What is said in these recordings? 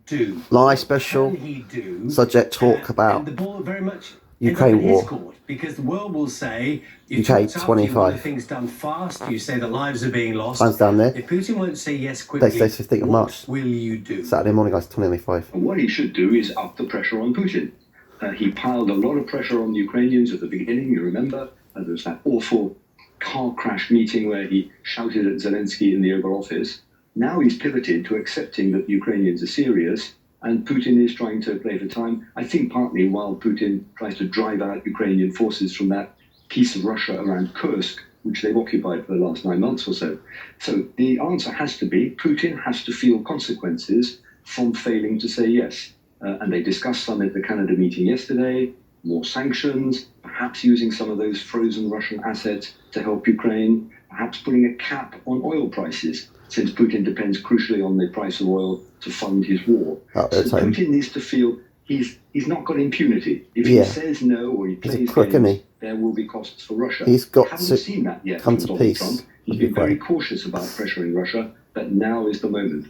do? Live special. Can he do? Subject talk about and the ball very much Ukraine war. Court, because the world will say UK 25. You want things done fast. You say that lives are being lost. Time's down there. If Putin won't say yes quickly, Today's 15th of March. What will you do? Saturday morning, guys, 2025. And what he should do is up the pressure on Putin. He piled a lot of pressure on the Ukrainians at the beginning. You remember there was that awful car crash meeting where he shouted at Zelensky in the Oval Office. Now he's pivoted to accepting that the Ukrainians are serious, and Putin is trying to play for time. I think partly while Putin tries to drive out Ukrainian forces from that piece of Russia around Kursk, which they've occupied for the last 9 months or so. So the answer has to be Putin has to feel consequences from failing to say yes. And they discussed some at the Canada meeting yesterday, more sanctions, perhaps using some of those frozen Russian assets to help Ukraine, perhaps putting a cap on oil prices, since Putin depends crucially on the price of oil to fund his war. So Putin needs to feel he's not got impunity. If he says no or he plays games, there will be costs for Russia. He's got haven't seen that yet come from to Donald peace. Trump. He's been very cautious about pressuring Russia, but now is the moment.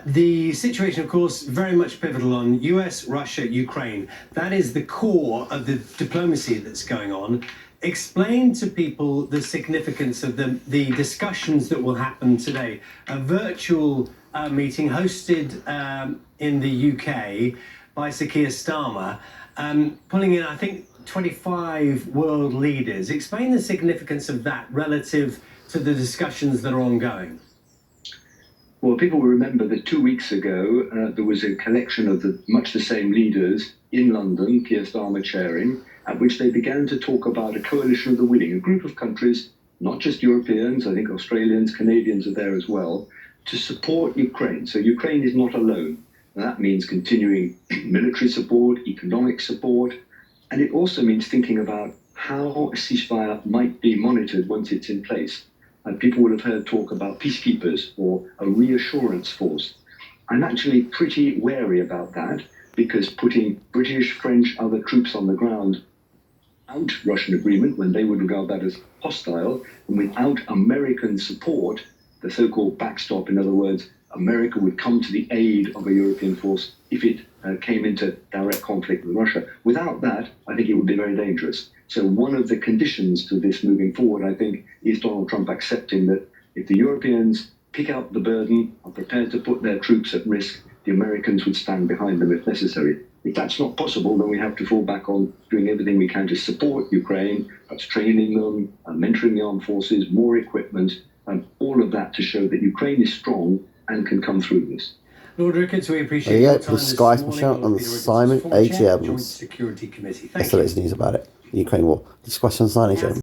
The situation, of course, very much pivotal on US, Russia, Ukraine. That is the core of the diplomacy that's going on. Explain to people the significance of the discussions that will happen today. A virtual meeting hosted in the UK by Sir Keir Starmer, pulling in, I think, 25 world leaders. Explain the significance of that relative to the discussions that are ongoing. Well, people will remember that 2 weeks ago, there was a collection of much the same leaders in London, Keir Starmer chairing, at which they began to talk about a coalition of the willing, a group of countries, not just Europeans, I think Australians, Canadians are there as well, to support Ukraine. So Ukraine is not alone. And that means continuing military support, economic support, and it also means thinking about how a ceasefire might be monitored once it's in place. People will have heard talk about peacekeepers or a reassurance force. I'm actually pretty wary about that, because putting British, French, other troops on the ground without Russian agreement, when they would regard that as hostile, and without American support, the so-called backstop, in other words, America would come to the aid of a European force if it came into direct conflict with Russia. Without that, I think it would be very dangerous. So one of the conditions to this moving forward, I think, is Donald Trump accepting that if the Europeans pick up the burden, are prepared to put their troops at risk, the Americans would stand behind them if necessary. If that's not possible, then we have to fall back on doing everything we can to support Ukraine, perhaps training them, mentoring the armed forces, more equipment, and all of that to show that Ukraine is strong and can come through this. Lord Ricketts, we appreciate your time this Sky morning. Michelle on Simon AGM's. Security Committee. Thank you. Yesterday's news about it. The Ukraine war. Discussions on AGM.